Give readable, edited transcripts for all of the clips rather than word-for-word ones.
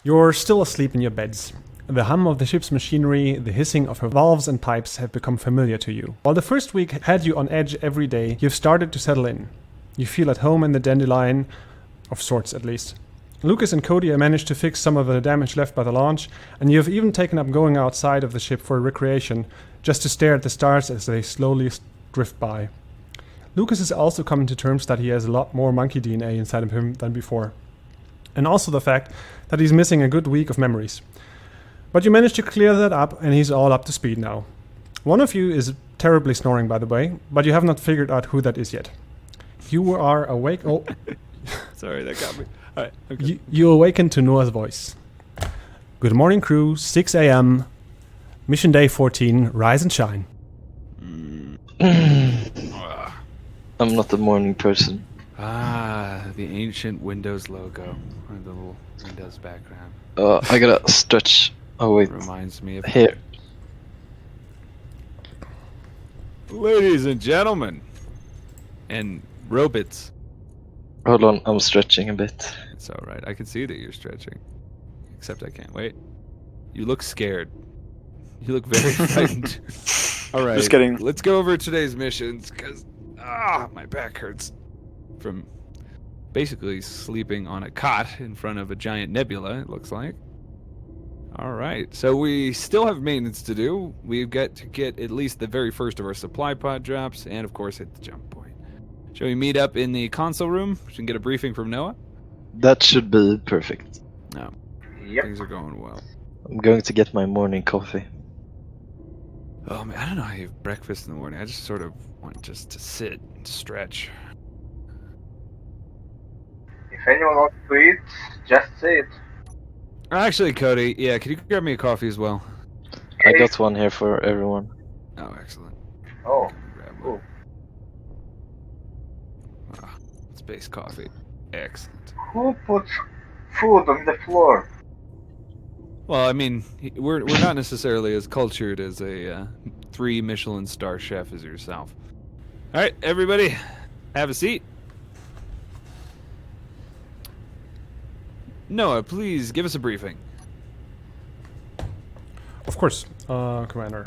You're still asleep in your beds. The hum of the ship's machinery, the hissing of her valves and pipes have become familiar to you. While the first week had you on edge every day, you've started to settle in. You feel at home in the Dandelion, of sorts at least. Lucas and Cody have managed to fix some of the damage left by the launch, and you have even taken up going outside of the ship for recreation, just to stare at the stars as they slowly drift by. Lucas has also come to terms that he has a lot more monkey DNA inside of him than before. And also the fact that he's missing a good week of memories. But you managed to clear that up, and he's all up to speed now. One of you is terribly snoring, by the way, but you have not figured out who that is yet. You are awake... Oh. Sorry, that got me. All right, okay. You awaken to Noah's voice. Good morning, crew. 6 a.m. Mission day 14. Rise and shine. I'm not a morning person. The ancient Windows logo. Or the little Windows background. I gotta stretch. Oh, wait. Reminds me of... Here. Ladies and gentlemen. And robots. Hold on, I'm stretching a bit. It's alright. I can see that you're stretching. Except I can't. Wait. You look scared. You look very frightened. Alright. Just kidding. Let's go over today's missions, because... my back hurts. From basically sleeping on a cot in front of a giant nebula, it looks like. Alright, so we still have maintenance to do. We've got to get at least the very first of our supply pod drops, and of course hit the jump point. Shall we meet up in the console room so we can get a briefing from Noah? That should be perfect. No. Yep. Things are going well. I'm going to get my morning coffee. Oh man, I don't know how you have breakfast in the morning. I just sort of want just to sit and stretch. If anyone wants to eat, just say it. Actually, Cody, yeah, could you grab me a coffee as well? I got one here for everyone. Oh, excellent. Oh, Grab one. cool. Space coffee. Excellent. Who puts food on the floor? Well, I mean, we're not necessarily as cultured as a 3 Michelin star chef as yourself. All right, everybody, have a seat. Noah, please give us a briefing. Of course, Commander.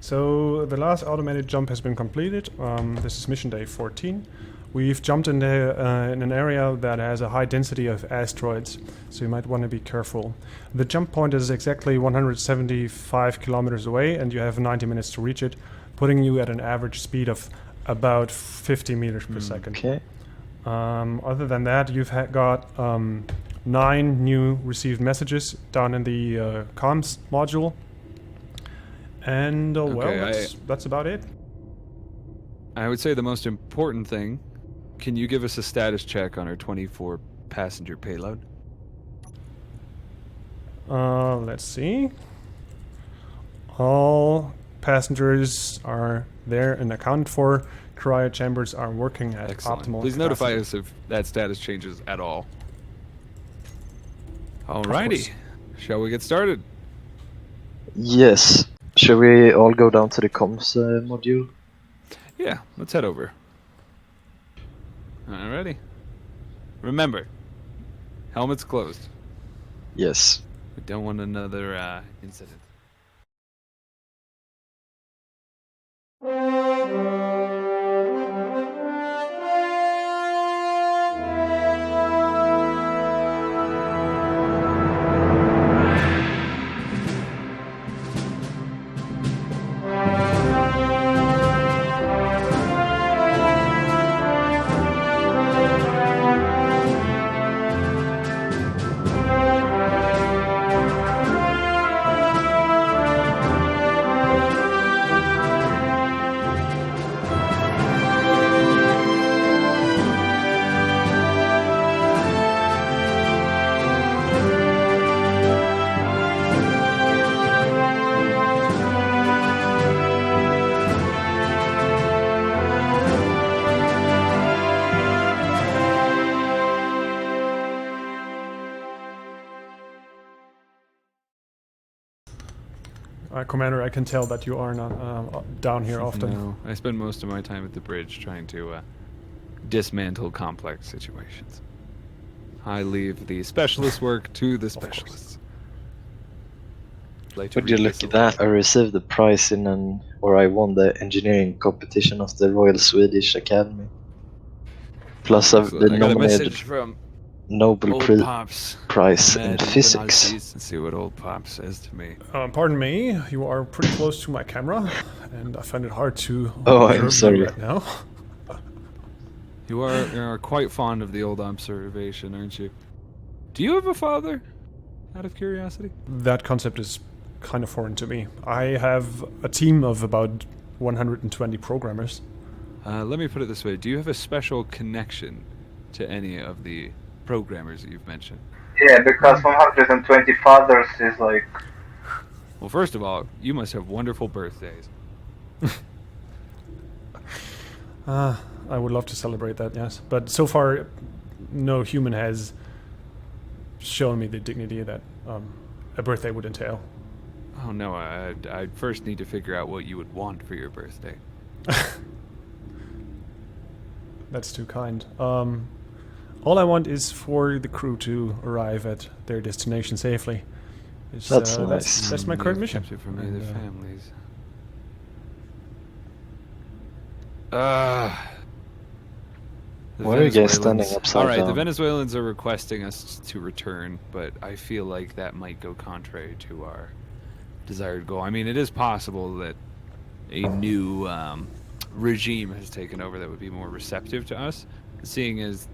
So the last automated jump has been completed. This is mission day 14. We've jumped in an area that has a high density of asteroids, so you might want to be careful. The jump point is exactly 175 kilometers away, and you have 90 minutes to reach it, putting you at an average speed of about 50 meters per second. Okay. Other than that, you've got 9 new received messages down in the comms module. And, that's about it. I would say the most important thing, can you give us a status check on our 24-passenger payload? Let's see. All passengers are there and accounted for. Cryo chambers are working at Excellent. optimal Please notify capacity. us if that status changes at all. Alrighty. Shall we get started? Yes. Shall we all go down to the comms module? Yeah, let's head over. Alrighty. Remember, helmets closed. Yes. We don't want another incident. Commander, I can tell that you are not down here often. No, I spend most of my time at the bridge trying to dismantle complex situations. I leave the specialist work to the specialists. Like to Would you read look this at that? I received the prize I won the engineering competition of the Royal Swedish Academy. Plus, I've Excellent. been I got a nominated message from Nobel old Prize Pops. Prize I'm in at physics. Let's see what old Pop says to me. Pardon me, you are pretty close to my camera, and I find it hard to Oh, I'm observe you sorry. right now. You are quite fond of the old observation, aren't you? Do you have a father? Out of curiosity. That concept is kind of foreign to me. I have a team of about 120 programmers. Let me put it this way. Do you have a special connection to any of the programmers that you've mentioned? Yeah, because 120 fathers is like... Well, first of all, you must have wonderful birthdays. I would love to celebrate that, yes. But so far, no human has shown me the dignity that a birthday would entail. Oh no, I'd first need to figure out what you would want for your birthday. That's too kind. All I want is for the crew to arrive at their destination safely. That's nice. That's my current mission. Kept it from And, their families. Why are you guys standing upside All right, down? the Venezuelans are requesting us to return, but I feel like that might go contrary to our desired goal. I mean, it is possible that a new regime has taken over that would be more receptive to us. Seeing as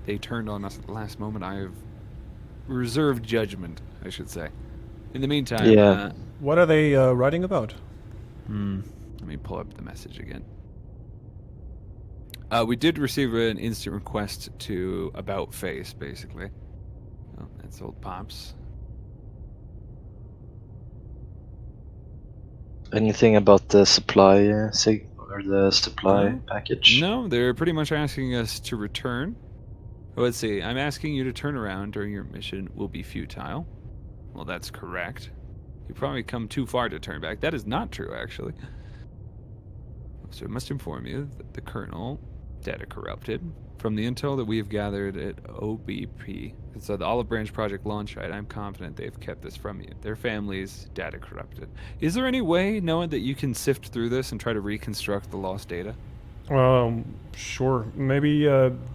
they turned on us at the last moment, I have reserved judgment, I should say. In the meantime, Yeah. What are they writing about? let me pull up the message again. We did receive an instant request to about face, basically. Oh, that's old Pops. Anything about the supply or the supply No. package? No, they're pretty much asking us to return. Let's see. I'm asking you to turn around during your mission will be futile. Well, that's correct. You probably come too far to turn back. That is not true, actually. So I must inform you that the Colonel, data corrupted, from the intel that we have gathered at OBP, so the Olive Branch Project launch site, I'm confident they've kept this from you. Their families, data corrupted. Is there any way, Noah, that you can sift through this and try to reconstruct the lost data? Sure. Maybe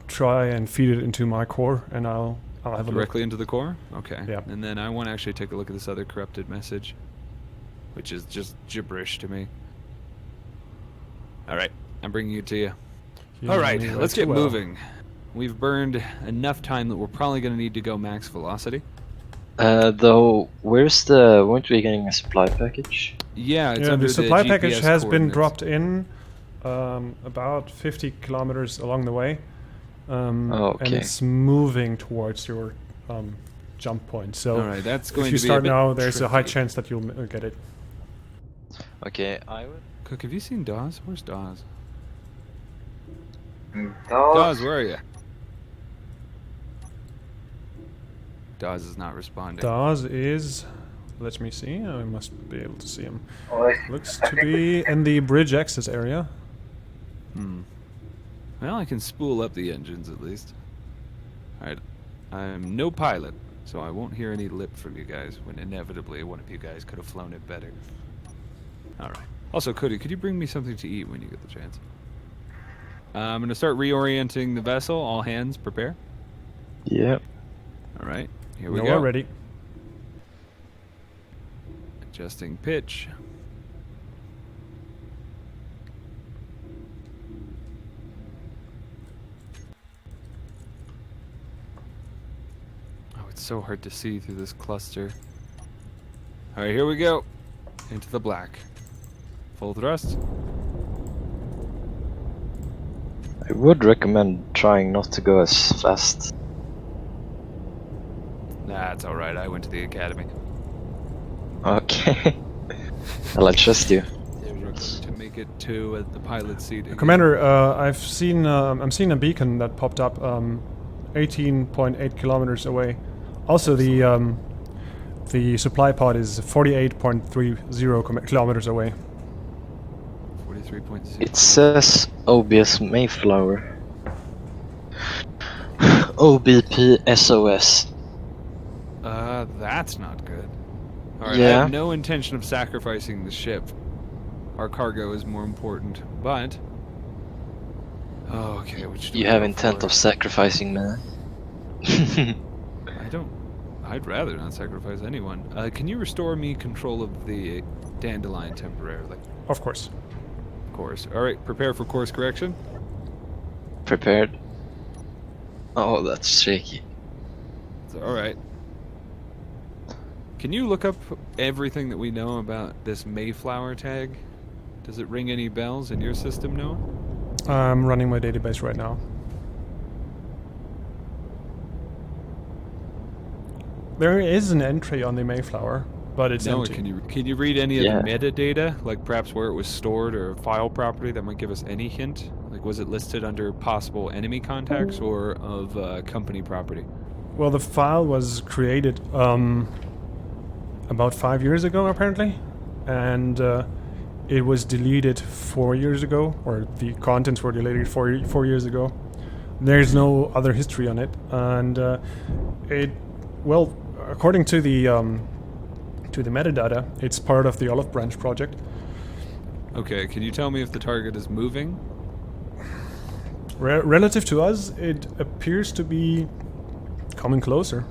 try and feed it into my core, and I'll have a Directly into the core? Okay. Yeah. And then I want to actually take a look at this other corrupted message, which is just gibberish to me. All right, I'm bringing it to you. look. All right, let's get moving. We've burned enough time that we're probably going to need to go max velocity. Though, weren't we getting a supply package? Yeah, it's Yeah, under the supply package GPS has been coordinates. dropped in about 50 kilometers along the way. And okay. it's moving towards your jump point. So All right, that's going if you to be start a bit now, there's a high tricky. chance that you'll get it. Okay, I would. Cook, have you seen Dawes? Where's Dawes? Those... Where are you? Dawes is not responding. Dawes is... Let me see. I must be able to see him. Oh, Looks to be in the bridge access area. Well, I can spool up the engines at least. Alright, I'm no pilot, so I won't hear any lip from you guys when inevitably one of you guys could have flown it better. Alright. Also, Cody, could you bring me something to eat when you get the chance? I'm going to start reorienting the vessel. All hands, prepare. Yep. Alright, here we No, go. we're ready. Adjusting pitch. Oh, it's so hard to see through this cluster. Alright, here we go. Into the black. Full thrust. I would recommend trying not to go as fast. That's alright, I went to the academy. Okay. I'll trust you. To make it to the pilot seat. again. Commander, I'm seeing a beacon that popped up 18.8 kilometers away. Also, the supply pod is 48.30 kilometers away. 43.0. It says OBS Mayflower. OBP SOS. That's not good. Alright, I Yeah. have no intention of sacrificing the ship. Our cargo is more important, but... Oh, okay, which do You we have go intent for? of sacrificing me. I don't... I'd rather not sacrifice anyone. Can you restore me control of the Dandelion temporarily? Of course. Of course. Alright, prepare for course correction. Prepared. Oh, that's shaky. Alright. Can you look up everything that we know about this Mayflower tag? Does it ring any bells in your system, Noah? I'm running my database right now. There is an entry on the Mayflower, but it's Noah, empty. can you read any Yeah. of the metadata? Like perhaps where it was stored or file property that might give us any hint? Like was it listed under possible enemy contacts or of company property? Well, the file was created about 5 years ago, apparently, and it was deleted 4 years ago, or the contents were deleted 4 years ago. There's no other history on it, and according to the metadata, it's part of the Olive Branch project. Okay, can you tell me if the target is moving? Relative to us, it appears to be coming closer.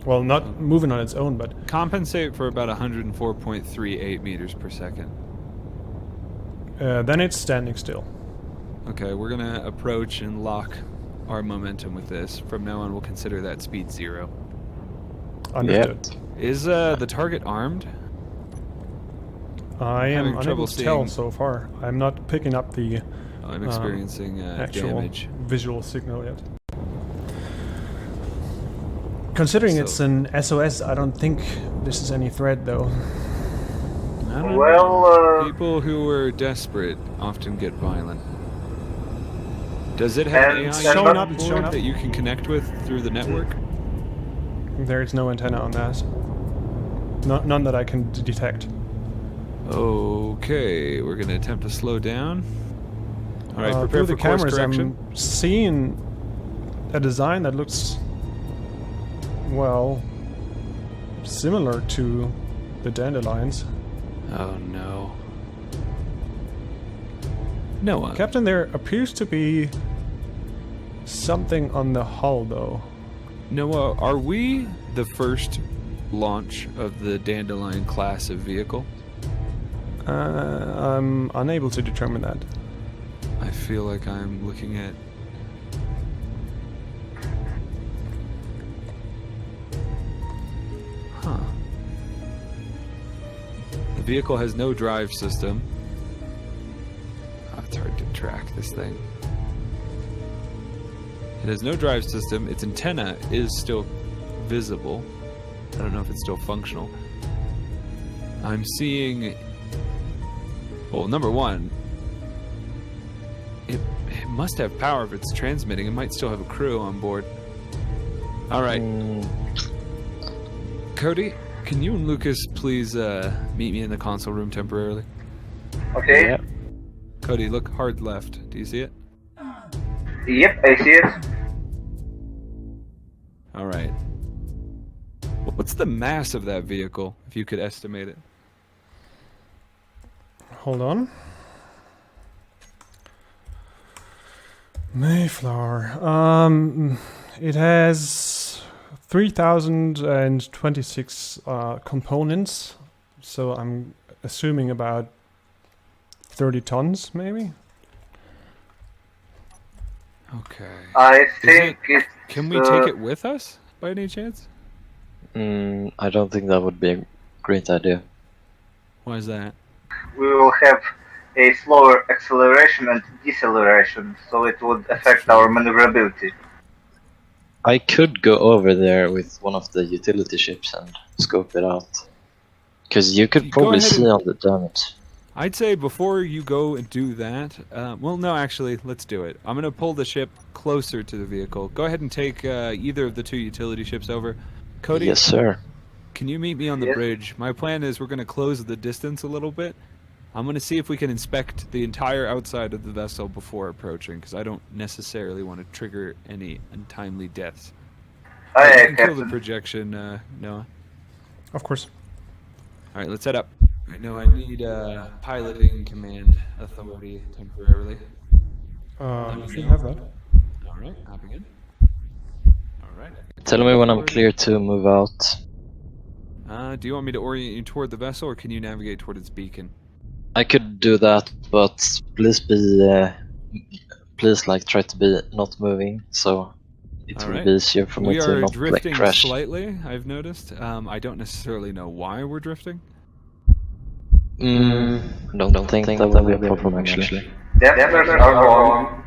Well, not moving on its own, but Compensate for about 104.38 meters per second. then it's standing still. Okay, we're gonna approach and lock our momentum with this. From now on, we'll consider that speed 0. Understood. Is the target armed? I am having unable trouble to tell seeing. so far. I'm not picking up the I'm experiencing actual damage. visual signal yet. Considering So- it's an SOS, I don't think this is any threat, though. I don't Well, know. People who are desperate often get violent. Does it have And- AI and Showing not- up, it's showing board up. that you can connect with through the network? There is no antenna on that. None that I can detect. Okay, we're gonna attempt to slow down. All right, Through prepare the for course cameras, correction. I'm seeing a design that looks, well, similar to the Dandelions. Oh no. Noah. Captain, there appears to be something on the hull, though. Noah, are we the first launch of the Dandelion class of vehicle? I'm unable to determine that. I feel like I'm looking at... Huh. The vehicle has no drive system. Oh, it's hard to track this thing. It has no drive system. Its antenna is still visible. I don't know if it's still functional. I'm seeing... Well, number one, it must have power if it's transmitting. It might still have a crew on board. All right, Cody, can you and Lucas please meet me in the console room temporarily? okay. Yeah. Cody, look hard left. Do you see it? Yep, I see it. All right. What's the mass of that vehicle, if you could estimate it? Hold on. Mayflower. It has 3,026 components, so I'm assuming about 30 tons, maybe? Okay. I think it's... Can we take it with us, by any chance? I don't think that would be a great idea. Why is that? We will have a slower acceleration and deceleration, so it would affect true. our maneuverability. I could go over there with one of the utility ships and scope it out. Because you could Go probably ahead see and- all the damage. I'd say before you go and do that, well, no, actually, let's do it. I'm going to pull the ship closer to the vehicle. Go ahead and take either of the two utility ships over. Cody, Yes, sir. can you meet me on the Yes. bridge? My plan is we're going to close the distance a little bit, I'm going to see if we can inspect the entire outside of the vessel before approaching, because I don't necessarily want to trigger any untimely deaths. Aye, You aye, can kill the Captain. projection, Noah. Of course. All right, let's head up. I know I need piloting command authority temporarily. You should have that. All right, hopping in. All right. Tell me when I'm clear to move out. Do you want me to orient you toward the vessel, or can you navigate toward its beacon? I could do that, but please please like try to be not moving, so it All will right. be easier for me We to are not like drifting crash. slightly, I've noticed. I don't necessarily know why we're drifting. I don't think that will be a problem actually. Dampeners are on.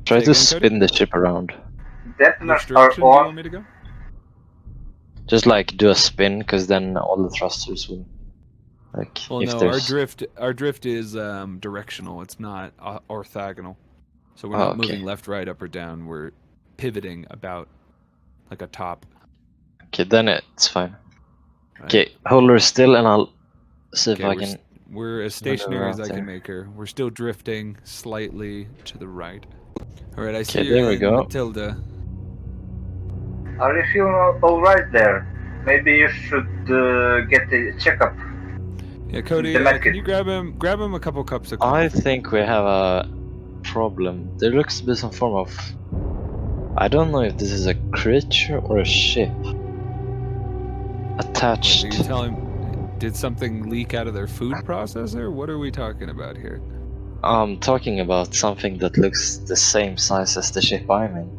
Try Say to again, Cody? spin the ship around. Dampeners Which are direction do you want on. me to go? Just like do a spin, because then all the thrusters will like Well, if no, there's our drift is directional. It's not orthogonal. So we're not okay. moving left, right, up, or down. We're pivoting about like a top. Okay, then it's fine. Right? Okay, hold her still and I'll see if Okay, I we're, can. we're as stationary as out I can there. make her. We're still drifting slightly to the right. All right, I see Okay, you're there we in go. Matilda. Are you feeling alright there? Maybe you should get a checkup. Yeah, Cody, The medkit. can you grab him a couple cups of coffee? I think we have a problem. There looks to be some form of. I don't know if this is a creature or a ship Wait, attached. are you telling? Did something leak out of their food processor? What are we talking about here? I'm talking about something that looks the same size as the ship I'm in,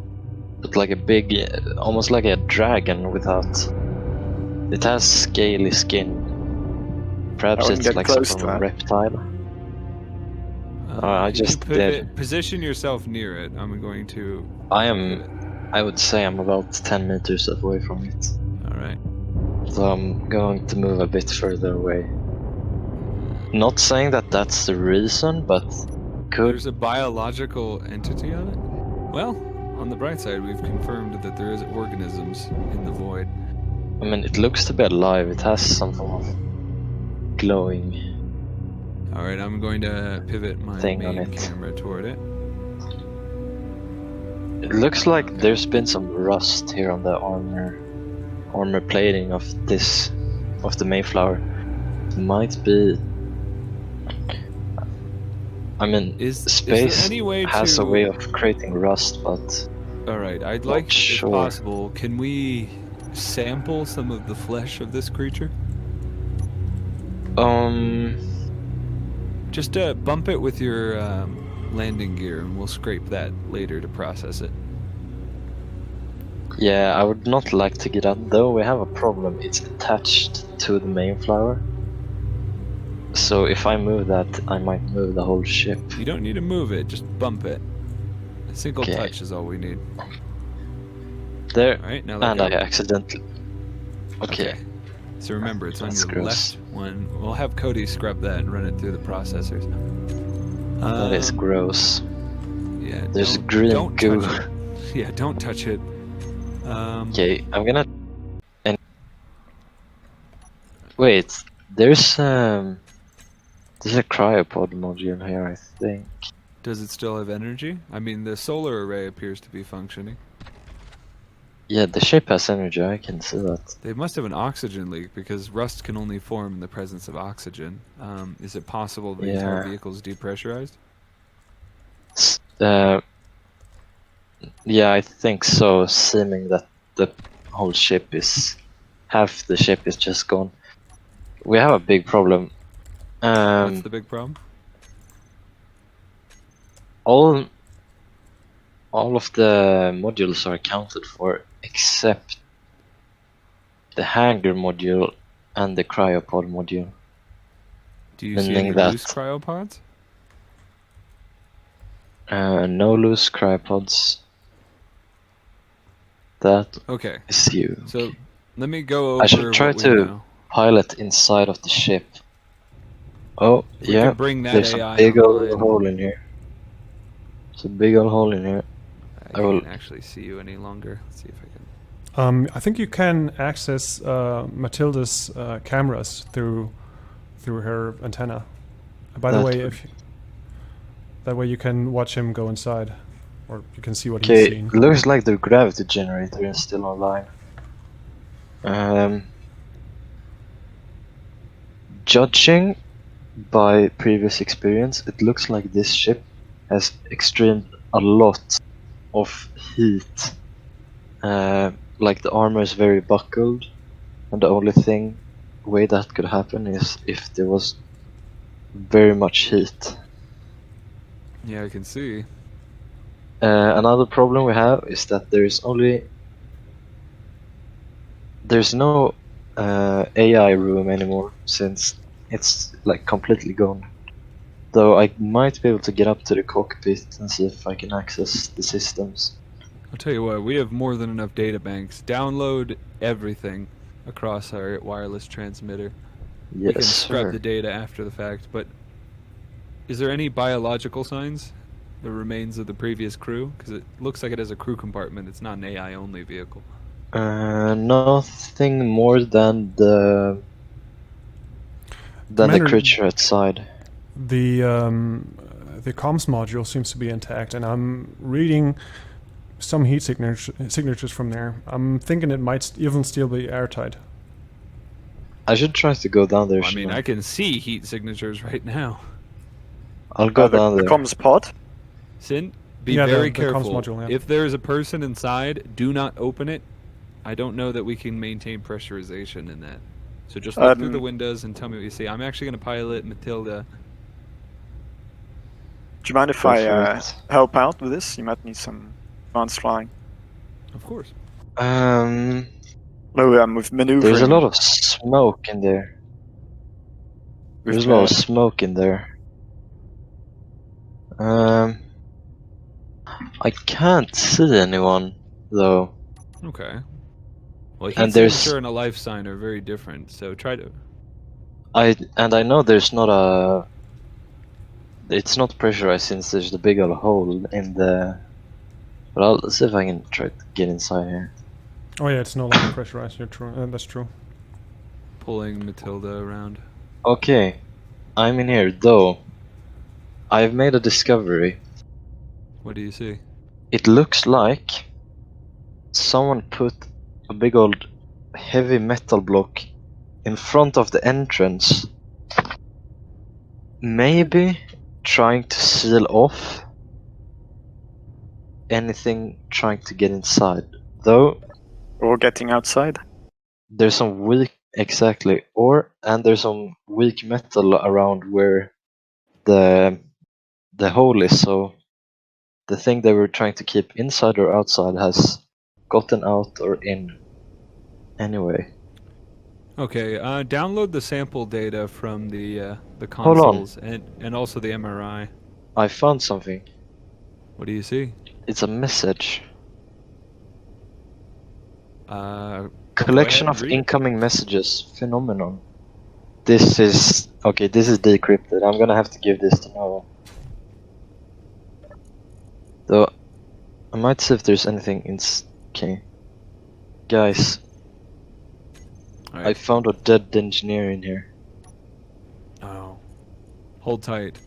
but like a big, almost like a dragon without. It has scaly skin. Perhaps wouldn't it's get like some close sort to of that. reptile. I Can you just did. position yourself near it. I'm going to. I would say I'm about 10 meters away from it. All right. So I'm going to move a bit further away. Not saying that that's the reason, but could. There's a biological entity on it? Well, on the bright side, we've confirmed that there is organisms in the void. I mean, it looks to be alive. It has some form of glowing. Alright, I'm going to pivot my Thing on main it. camera toward it. It looks like there's been some rust here on the armor plating of the Mayflower. Might be. I mean, Is there space any way has to... a way of creating rust, but Alright, I'd Not like, sure. if possible, can we sample some of the flesh of this creature? Just bump it with your landing gear and we'll scrape that later to process it. yeah, I would not like to get out, though we have a problem. It's attached to the Mayflower. So if I move that, I might move the whole ship. You don't need to move it, just bump it. A single Okay. touch is all we need. There, Alright, now let and go. I accidentally. Okay. So remember, it's on That's your gross. left one. We'll have Cody scrub that and run it through the processors. That is gross. Yeah, There's green don't goo. touch it. Yeah, don't touch it. Okay, I'm gonna. And wait, there's a cryopod module here, I think. Does it still have energy? I mean, the solar array appears to be functioning. Yeah, the ship has energy. I can see that. They must have an oxygen leak because rust can only form in the presence of oxygen. Is it possible the entire Yeah. vehicle is depressurized? Yeah, I think so. Seeming that the whole ship is half the ship is just gone. We have a big problem. What's the big problem? All of the modules are accounted for except the hangar module and the cryopod module. Do you see Meaning any that- loose cryopods? No loose cryopods. That Okay, is you. so let me go over I should try what we to know. pilot inside of the ship. Oh, If we yeah. could bring that There's AI a big old online. hole in here. There's a big old hole in here. I I will- can't actually see you any longer. Let's see if I can. I think you can access Matilda's cameras through through her antenna. By the That way, would- that way you can watch him go inside, or you can see what he's Okay, seeing. looks like the gravity generator is still online. Judging by previous experience, it looks like this ship has extreme a lot of heat. Like the armor is very buckled, and the only way that could happen is if there was very much heat. Yeah, I can see. Another problem we have is that there's no AI room anymore, since it's like completely gone. Though I might be able to get up to the cockpit and see if I can access the systems. I'll tell you what, we have more than enough data banks. Download everything across our wireless transmitter. We can Yes, scrub sir. the data after the fact, but is there any biological signs? The remains of the previous crew? Because it looks like it has a crew compartment. It's not an AI-only vehicle. Nothing more than the Commander- creature outside. The comms module seems to be intact, and I'm reading some heat signatures from there. I'm thinking it might even still be airtight. I should try to go down there. I mean, shouldn't I can see heat signatures right now. I'll go down the there. comms pod. Sin, be Yeah, very the comms careful. module, yeah. If there is a person inside, do not open it. I don't know that we can maintain pressurization in that. So just look through the windows and tell me what you see. I'm actually going to pilot Matilda. Do you mind if Go I for it. help out with this? You might need some advanced flying. Of course. No, with maneuvering. There's a lot of smoke in there. with There's a lot of the- smoke in there. I can't see anyone though. Okay. Well, heat And there's- signature and a life sign are very different, so try to... I know there's not a. It's not pressurized since there's the big old hole in the. But I'll see if I can try to get inside here. Oh yeah, it's no longer pressurized. You're true. That's true. Pulling Matilda around. Okay, I'm in here though. I've made a discovery. What do you see? It looks like someone put a big old heavy metal block in front of the entrance. Maybe trying to seal off anything trying to get inside. Though or getting outside. there's some weak and there's some weak metal around where the hole is, so the thing they were trying to keep inside or outside has gotten out or in. Anyway, Okay, download the sample data from the Hold on. consoles and also the MRI. I found something. What do you see? It's a message. ahead Collection and of read it. incoming messages. Phenomenon. This is decrypted. I'm gonna have to give this to N.O.A.H. Though I might see if there's anything in. Okay, guys, All I right. found a dead engineer in here. Oh. Hold tight.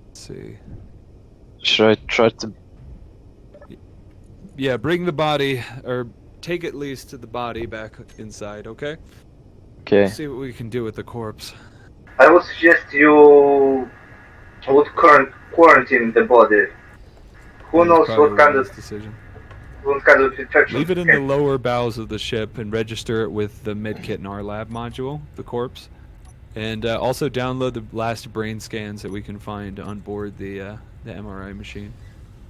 Let's see. Should I try to? Yeah, bring the body, or take at least the body back inside, okay? Okay. See what we can do with the corpse. I would suggest you would quarantine the body. Who That's knows probably what kind a of wise decision. infection? Leave it in the lower bowels of the ship and register it with the medkit in our lab module, the corpse. And also download the last brain scans that we can find on board the MRI machine.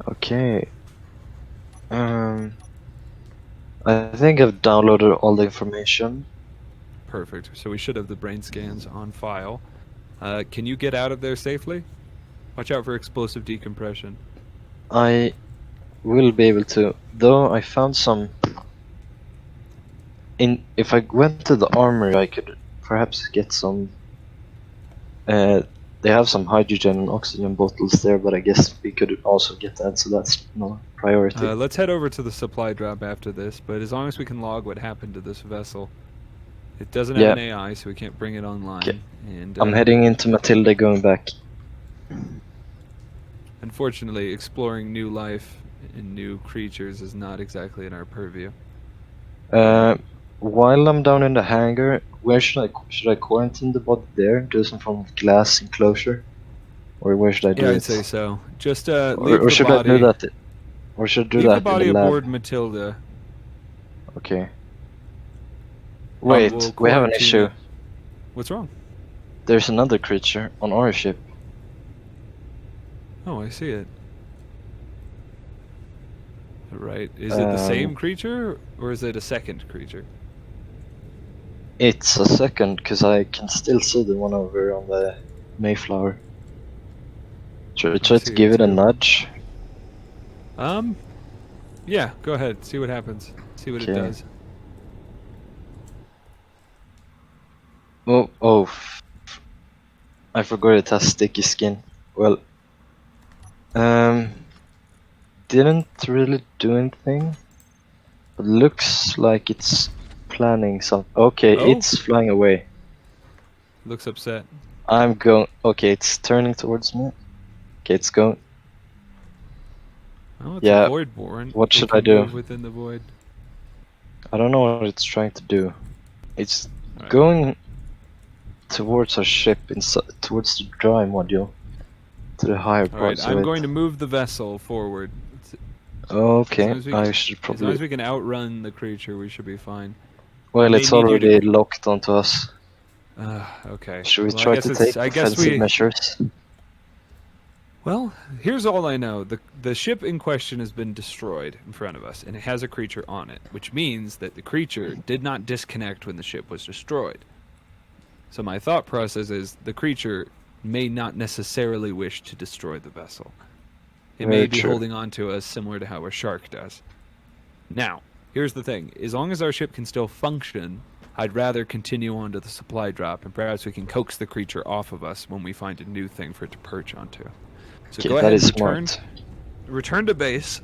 Okay. I think I've downloaded all the information. Perfect. So we should have the brain scans on file. Can you get out of there safely? Watch out for explosive decompression. I will be able to, though I found some. If I went to the armory, I could perhaps get some. They have some hydrogen and oxygen bottles there, but I guess we could also get that, so that's no priority. Let's head over to the supply drop after this, but as long as we can log what happened to this vessel, It doesn't have Yeah. an AI, so we can't bring it online. Okay. And I'm heading into Matilda, going back. unfortunately, exploring new life and new creatures is not exactly in our purview. While I'm down in the hangar, where should I quarantine the body there? Do some form of glass enclosure, or where should I do Yeah, it? I'd say so. Just leave Or the should body. I do that? Or should I do Leave that the body in the aboard lab? Matilda. Okay. We'll Wait, we have an quarantine issue. it. What's wrong? There's another creature on our ship. Oh, I see it. Right. Is it the same creature, or is it a second creature? It's a second, because I can still see the one over on the Mayflower. Should I try see to give it it a too. nudge? Yeah, go ahead. See what happens. See what it Okay. does. Oh, I forgot it has sticky skin. Well, didn't really do anything. But looks like it's planning something. Okay, Oh? it's flying away. Looks upset. I'm going. Okay, it's turning towards me. Okay, it's going. Oh, it's Yeah, a voidborn. what It should can I do? move within the void. I don't know what it's trying to do. It's Alright. going towards our ship, towards the dry module, to the higher All right, parts of I'm it. going to move the vessel forward. Okay, As long I as should As long probably. as we can outrun the creature, we should be fine. Well, may it's need you already to- locked onto us. Okay. Should we Well, try to take I guess defensive measures? Well, here's all I know. The ship in question has been destroyed in front of us, and it has a creature on it, which means that the creature did not disconnect when the ship was destroyed. So my thought process is the creature may not necessarily wish to destroy the vessel. It may Very be true. holding on to us similar to how a shark does. Now, here's the thing. As long as our ship can still function, I'd rather continue on to the supply drop, and perhaps we can coax the creature off of us when we find a new thing for it to perch onto. So Okay, go that ahead is and smart. return to base.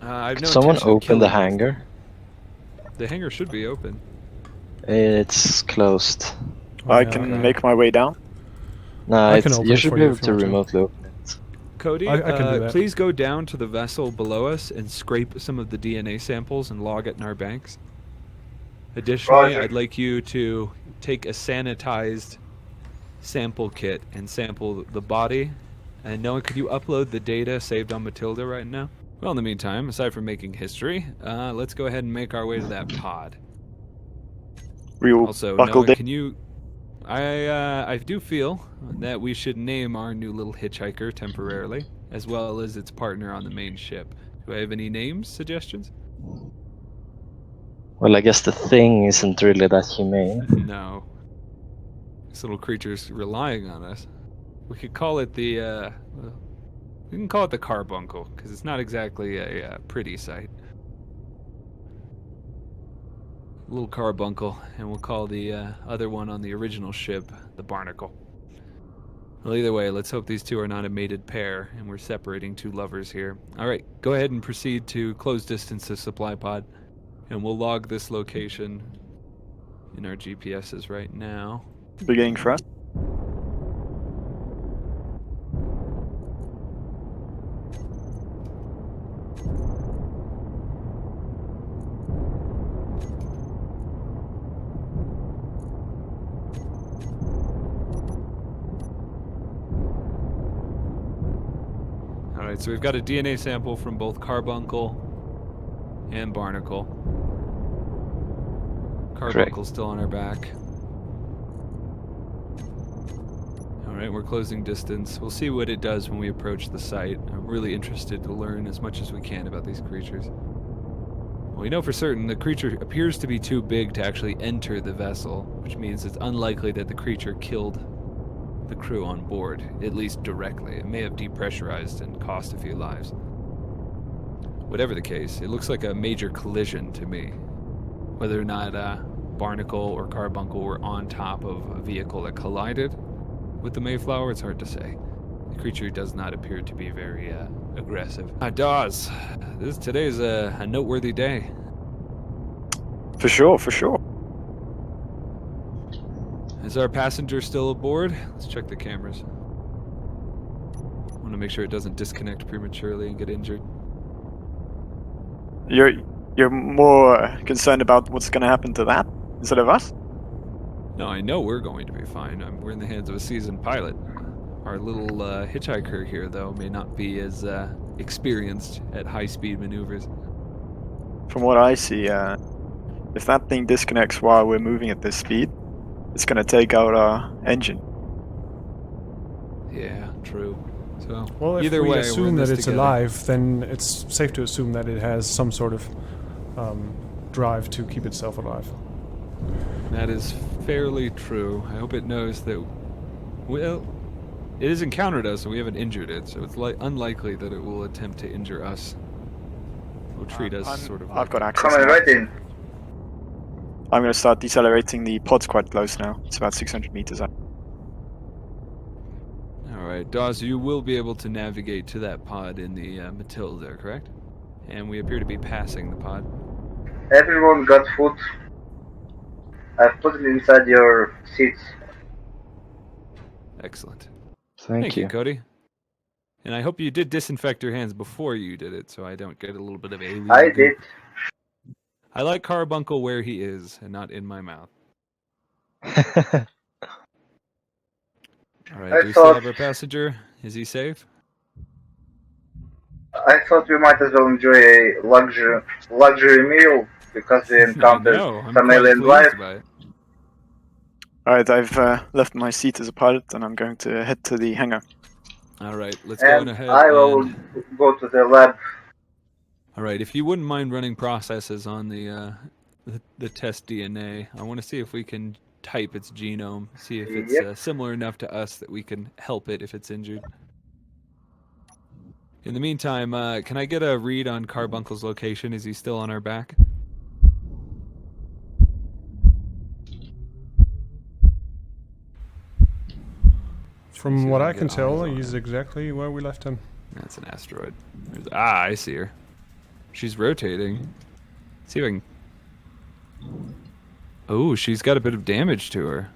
I've Could no someone intention of open the killing you. hangar? The hangar should be open. It's closed. Oh, I yeah, can okay. make my way down. Nah, I can open you it should for be you able if you to want to. remotely open it. Cody, I can do that. please go down to the vessel below us and scrape some of the DNA samples and log it in our banks. Additionally, Roger. I'd like you to take a sanitized sample kit and sample the body. And Noah, could you upload the data saved on Matilda right now? Well, in the meantime, aside from making history, let's go ahead and make our way to that pod. We will Also, buckle Noah, down. can you... I do feel that we should name our new little hitchhiker temporarily, as well as its partner on the main ship. Do I have any names, suggestions? Well, I guess the thing isn't really that humane. No. This little creature's relying on us. We could call it the, well, we can call it the carbuncle, because it's not exactly a pretty sight. Little carbuncle, and we'll call the other one on the original ship the barnacle. Well, either way, let's hope these two are not a mated pair, and we're separating two lovers here. Alright, go ahead and proceed to close distance to supply pod, and we'll log this location in our GPSs right now. Beginning for us. Alright, so we've got a DNA sample from both carbuncle and barnacle. Carbuncle's still on our back. Alright, we're closing distance. We'll see what it does when we approach the site. I'm really interested to learn as much as we can about these creatures. We know for certain the creature appears to be too big to actually enter the vessel, which means it's unlikely that the creature killed the crew on board, at least directly. It may have depressurized and cost a few lives. Whatever the case, it looks like a major collision to me. Whether or not barnacle or carbuncle were on top of a vehicle that collided with the Mayflower, it's hard to say. The creature does not appear to be very aggressive. Dawes, today's a noteworthy day. For sure, for sure. Is our passenger still aboard? Let's check the cameras. Want to make sure it doesn't disconnect prematurely and get injured. You're more concerned about what's going to happen to that instead of us? No, I know we're going to be fine. We're in the hands of a seasoned pilot. Our little hitchhiker here, though, may not be as experienced at high-speed maneuvers. From what I see, if that thing disconnects while we're moving at this speed, it's going to take out our engine. Yeah, true. So Well, if either we way, assume we're in that this it's together. alive, then it's safe to assume that it has some sort of drive to keep itself alive. That is fairly true. I hope it knows that. Well, it has encountered us and we haven't injured it, so it's unlikely that it will attempt to injure us. It will treat us sort of. I've got access. Coming now. right in. I'm going to start decelerating. The pod's quite close now. It's about 600 meters up. Alright, Dawes, you will be able to navigate to that pod in the Matilda, correct? And we appear to be passing the pod. Everyone got food. I've put it inside your seats. Excellent. Thank you. Cody. And I hope you did disinfect your hands before you did it, so I don't get a little bit of alien I goop. did. I like Carbuncle where he is, and not in my mouth. Alright, I do we still thought- have our passenger? Is he safe? I thought we might as well enjoy a luxury meal because we encountered No, I'm some quite alien pleased life. by it. Alright, I've left my seat as a pilot and I'm going to head to the hangar. Alright, let's go And ahead I will and... go to the lab. Alright, if you wouldn't mind running processes on the test DNA, I want to see if we can type its genome, see if it's Yep. similar enough to us that we can help it if it's injured. In the meantime, can I get a read on Carbuncle's location? Is he still on our back? From See what if I get can eyes tell, on he's her. exactly where we left him. That's an asteroid. I see her. She's rotating. See if I can... Oh, she's got a bit of damage to her.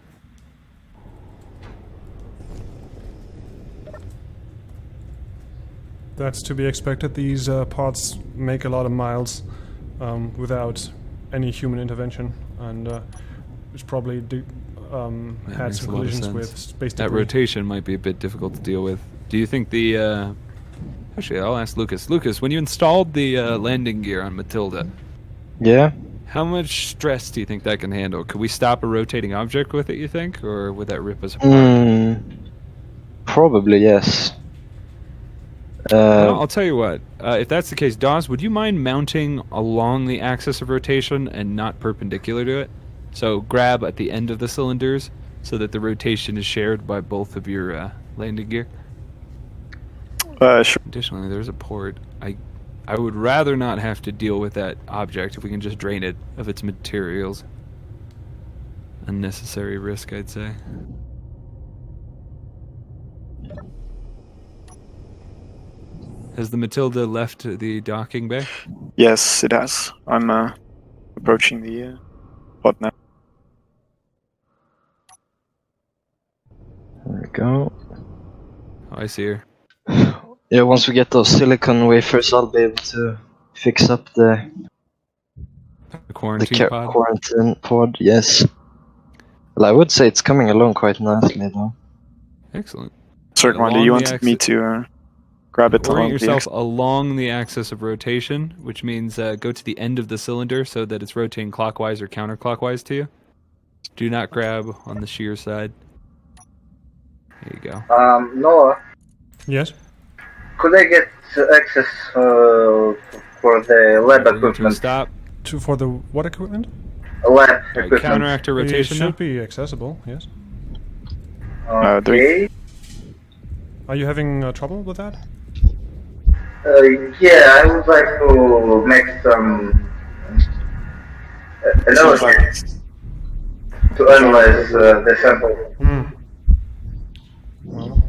That's to be expected. These pods make a lot of miles without any human intervention, and it's probably had makes some a lot of collisions sense. with space That debris. rotation might be a bit difficult to deal with. Do you think the... Actually, I'll ask Lucas. Lucas, when you installed the landing gear on Matilda, Yeah. how much stress do you think that can handle? Could we stop a rotating object with it, you think? Or would that rip us apart? Probably yes. Well, I'll tell you what. If that's the case, Dawes, would you mind mounting along the axis of rotation and not perpendicular to it? So grab at the end of the cylinders so that the rotation is shared by both of your landing gear. Sure. Additionally, there's a port. I would rather not have to deal with that object if we can just drain it of its materials. Unnecessary risk, I'd say. Has the Matilda left the docking bay? Yes, it has. I'm approaching the pod now. There we go. Oh, I see her. Yeah, once we get those silicon wafers, I'll be able to fix up the Quarantine pod. quarantine pod. Yes. Well, I would say it's coming along quite nicely, though. Excellent. Certain one, do Along you the wanted me to grab it along Orient the yourself along the axis of rotation, which means go to the end of the cylinder so that it's rotating clockwise or counterclockwise to you. Do not grab on the shear side. There you go. Noah, Yes. could I get access for the lab We're going to equipment? stop. For the what equipment? Lab equipment. Counteract a rotation It now. should be accessible. Yes. Okay. Are you having trouble with that? Yeah, I would like to make some analysis to analyze the sample. Well,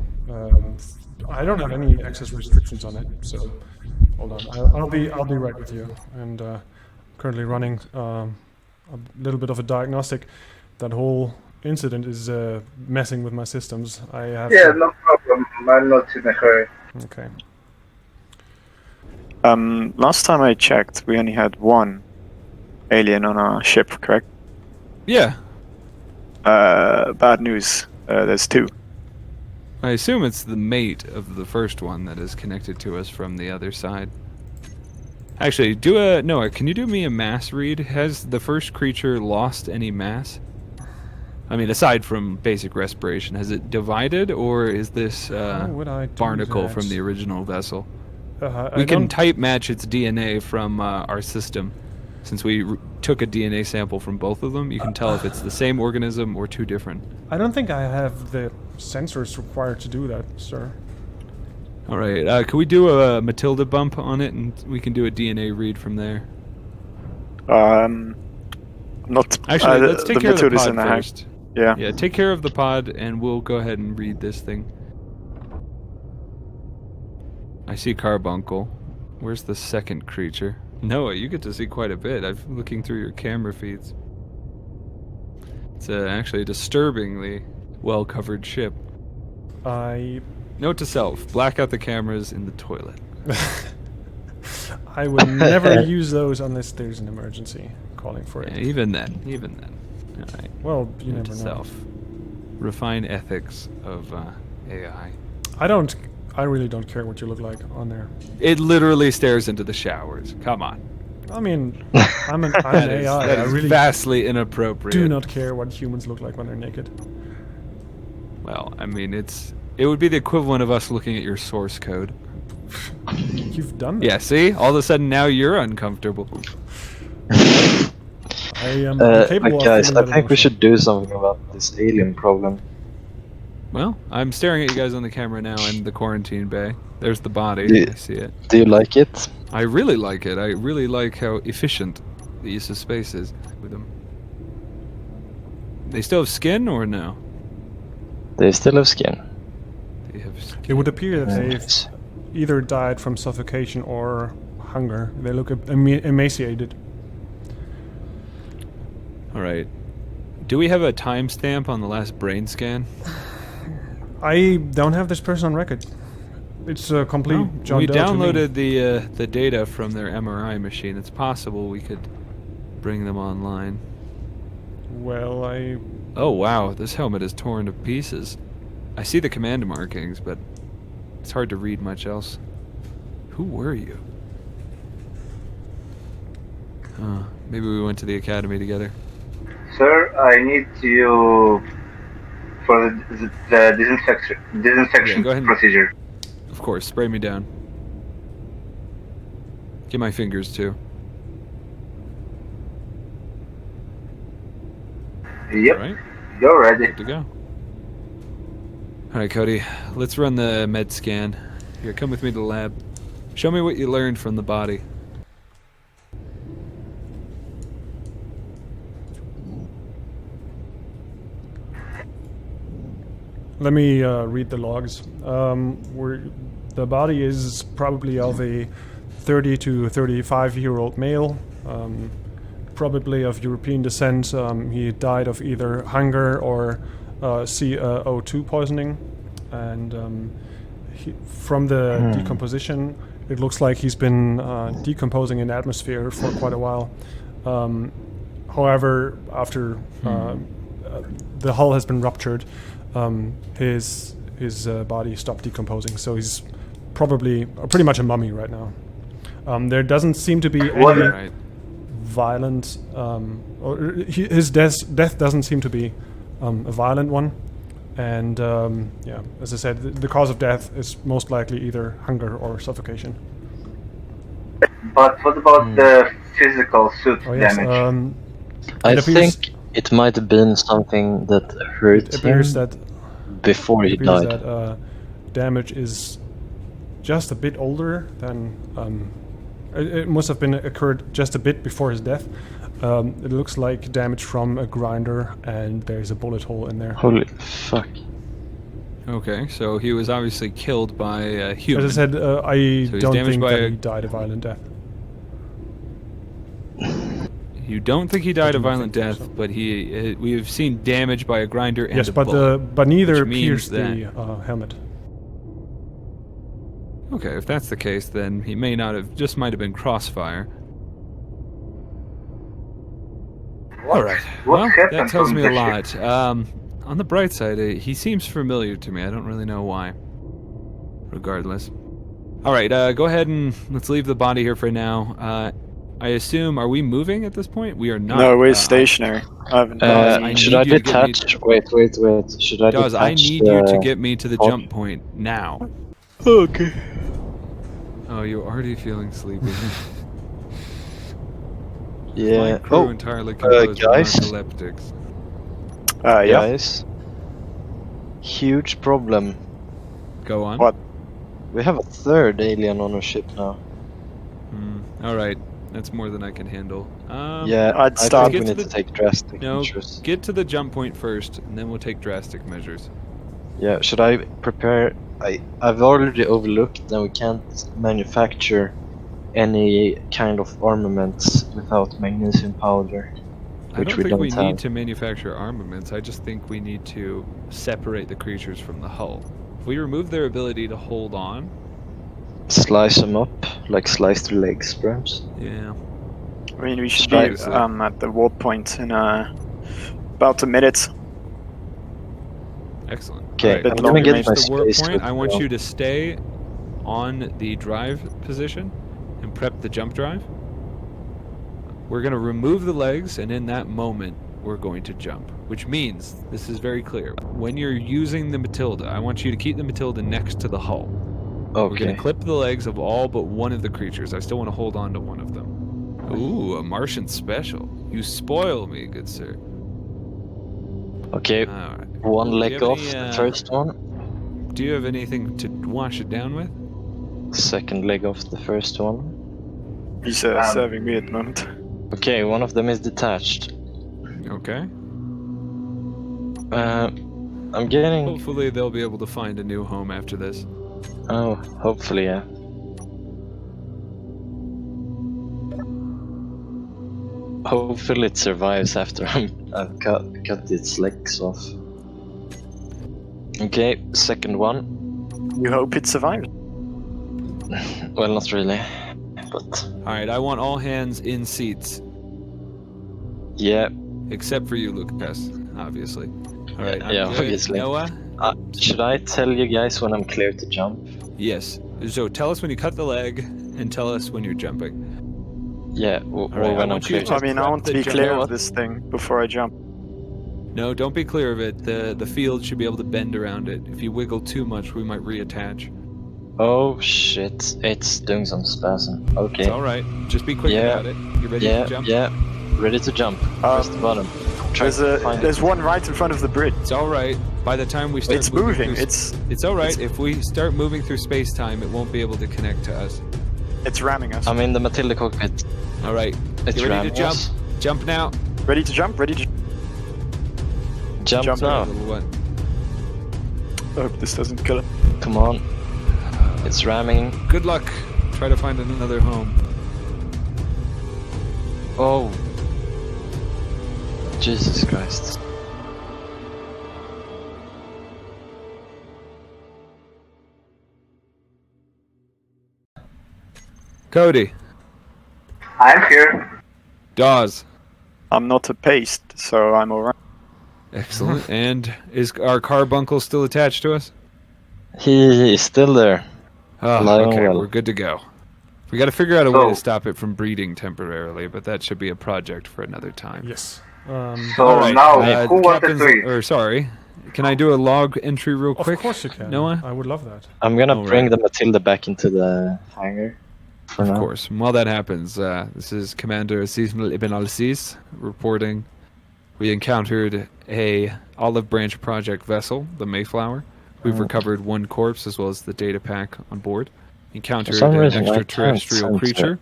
I don't have any access restrictions on it, so hold on. I'll be right with you. And currently running a little bit of a diagnostic. That whole incident is messing with my systems. I have Yeah, to... no problem. I'm not in a hurry. Okay. Last time I checked, we only had one alien on our ship, correct? Yeah. Bad news. There's two. I assume it's the mate of the first one that is connected to us from the other side. Actually, Noah, can you do me a mass read? Has the first creature lost any mass? I mean, aside from basic respiration, has it divided, or is this How would I do barnacle that? from the original vessel? I We can don't- type match its DNA from our system. Since we took a DNA sample from both of them, you can tell if it's the same organism or two different. I don't think I have the sensors required to do that, sir. All right, can we do a Matilda bump on it, and we can do a DNA read from there? Not. Actually, let's take care of the Matilda's pod in the hang. first. Yeah. Yeah, take care of the pod, and we'll go ahead and read this thing. I see carbuncle. Where's the second creature? Noah, you get to see quite a bit. I'm looking through your camera feeds. It's actually a disturbingly well-covered ship. Note to self, black out the cameras in the toilet. I would never use those unless there's an emergency calling for it. Yeah, even then. All right. Well, you Note never to know. self. Refine ethics of AI. I really don't care what you look like on there. It literally stares into the showers. Come on. I mean, I'm an That is, AI. that I is really vastly inappropriate. do not care what humans look like when they're naked. Well, I mean, it would be the equivalent of us looking at your source code. You've done that. Yeah, see? All of a sudden now you're uncomfortable. I am capable guys, of I feeling that think we emotion. should do something about this alien problem. Well, I'm staring at you guys on the camera now in the quarantine bay. There's the body. Yeah. I see it. Do you like it? I really like it. I really like how efficient the use of space is with them. They still have skin or no? They still have skin. They have skin. It would appear that they've Yes. either died from suffocation or hunger. They look emaciated. All right. Do we have a timestamp on the last brain scan? I don't have this person on record. It's a complete Well, John we Doe to me. downloaded the data from their MRI machine. It's possible we could bring them online. Well, Oh wow, this helmet is torn to pieces. I see the command markings, but it's hard to read much else. Who were you? Maybe we went to the academy together. Sir, I need you for the disinfection Yeah, go ahead. procedure. Of course, spray me down. Get my fingers too. Yep, All right, you're ready. good to go. All right, Cody, let's run the med scan. Here, come with me to the lab. Show me what you learned from the body. let me read the logs. The body is probably of a 30 to 35-year-old male, probably of European descent. He died of either hunger or CO2 poisoning, and from the decomposition, it looks like he's been decomposing in the atmosphere for quite a while. However, after the hull has been ruptured, his body stopped decomposing, so he's probably pretty much a mummy right now. There doesn't seem to be What? any Right. violent, or his death doesn't seem to be a violent one, and yeah, as I said, the cause of death is most likely either hunger or suffocation. But what about the physical suit Oh yes, damage? I it appears- think it might have been something that hurt it appears him that before he died. damage is just a bit older than it must have been occurred just a bit before his death. It looks like damage from a grinder, and there's a bullet hole in there. Holy fuck. Okay, so he was obviously killed by a human. As I said, I he's don't damaged think by that a- he died a violent death. You don't think he died a I don't violent think death, so. but we have seen damage by a grinder and Yes, a but bullet. but neither which means pierced the helmet. Okay, if that's the case, then he may not have, just might have been crossfire. All right. What Well, happened that tells on me the a ship? lot. On the bright side, he seems familiar to me. I don't really know why. Regardless. All right, go ahead and let's leave the body here for now. I assume, are we moving at this point? We are not. No, we're stationary. I haven't Dawes, done I Should need I you to get me- detach? Wait. Should I Dawes, detach I need you to the get me to the pod? jump point now. Okay. Oh, you're already feeling sleepy. Yeah. My crew Oh, entirely composed of guys. narcoleptics. Yeah. guys. Huge problem. Go on. What? We have a third alien on our ship now. All right, that's more than I can handle. Yeah, I'd I start- think we Get to need the- to take drastic No, measures. get to the jump point first, and then we'll take drastic measures. Yeah, should I prepare? I've already overlooked that we can't manufacture any kind of armaments without magnesium powder, I which don't we think don't we have. need to manufacture armaments. I just think we need to separate the creatures from the hull. If we remove their ability to hold on, Slice them up, like slice their legs, perhaps. yeah. I mean, we should Right. be at the warp point in about a minute. Excellent. Okay, Alright, I'm when gonna we get reach my the warp space point, suit I want now. you to stay on the drive position and prep the jump drive. We're going to remove the legs, and in that moment, we're going to jump. Which means, this is very clear, when you're using the Matilda, I want you to keep the Matilda next to the hull. We're going Okay. to clip the legs of all but one of the creatures. I still want to hold on to one of them. Ooh, a Martian special. You spoil me, good sir. Okay, Alright. one Do you leg have off, any, the first one. Do you have anything to wash it down with? Second leg off, the first one. He's serving me at the moment. Okay, one of them is detached. Okay. I'm getting... Hopefully they'll be able to find a new home after this. Oh, hopefully, yeah. Hopefully it survives after I've cut its legs off. Okay, second one. You hope it survives. Well, not really, but Alright, I want all hands in seats. yeah. Except for you, Lucas, obviously. Alright, Yeah, I'm good. obviously. Noah? Should I tell you guys when I'm clear to jump? Yes. So tell us when you cut the leg, and tell us when you're jumping. Yeah, Alright, or I when I'm want you clear to- I mean, I prep want to the be jump. clear You know of what? this thing before I jump. No, don't be clear of it. The field should be able to bend around it. If you wiggle too much, we might reattach. Oh shit, it's doing some spasm. Okay. It's alright. Just be quick Yeah. about it. You ready Yeah, to jump? yeah. Ready to jump. Press the button. Try to find it. There's one right in front of the bridge. It's alright. By the time we start It's moving. through- It's alright. If we start moving through space-time, it won't be able to connect to us. It's ramming us. I'm in the Matilda cockpit. Alright. It's You ready ramming to jump? us. Jump now. Ready to jump? Ready to Jump Jump now. Little one. I hope this doesn't kill it. Come on. It's ramming. Good luck. Try to find another home. Oh. Jesus Christ. Cody. I'm here. Dawes. I'm not a paste, so I'm alright. Excellent. And is our carbuncle still attached to us? He is still there. Oh, Lying okay, well. we're good to go. We got to figure out a way So- to stop it from breeding temporarily, but that should be a project for another time. Yes. So Alright, now, who wanted Captain's- to eat? Or sorry, can I do a log entry real Of quick? course you can. Noah? I would love that. I'm gonna All bring right. the Matilda back into the hangar. For Of now. course. And while that happens, this is Commander Seasonal Ibn Al-Sis reporting. We encountered a Olive Branch Project vessel, the Mayflower. We've Oh. recovered one corpse as well as the data pack on board. Encountered some an reason, I can't extraterrestrial sense creature. it.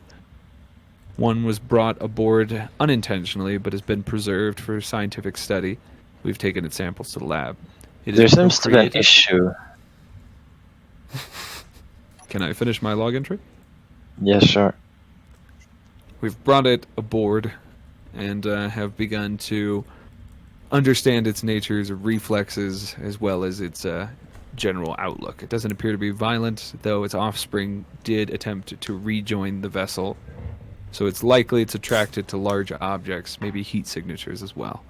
One was brought aboard unintentionally, but has been preserved for scientific study. We've taken its samples to the lab. It is There seems to be an procreated. issue. Can I finish my log entry? Yeah, sure. We've brought it aboard, and have begun to understand its nature's reflexes as well as its general outlook. It doesn't appear to be violent, though its offspring did attempt to rejoin the vessel, so it's likely it's attracted to large objects, maybe heat signatures as well.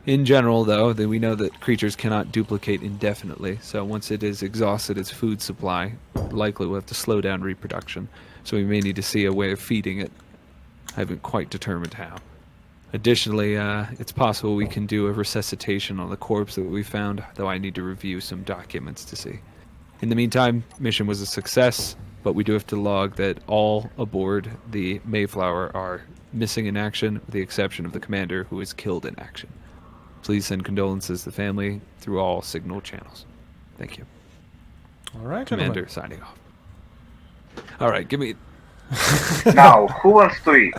In general, though, we know that creatures cannot duplicate indefinitely, so once it has exhausted its food supply, likely we'll have to slow down reproduction, so we may need to see a way of feeding it. I haven't quite determined how. Additionally, it's possible we can do a resuscitation on the corpse that we found, though I need to review some documents to see. In the meantime, mission was a success, but we do have to log that all aboard the Mayflower are missing in action, with the exception of the commander, who was killed in action. Please send condolences to the family through all signal channels. Thank you. All right, Commander, gentlemen. signing off. All right, give me... Now, who wants to eat?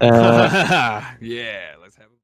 Uh, yeah, let's have...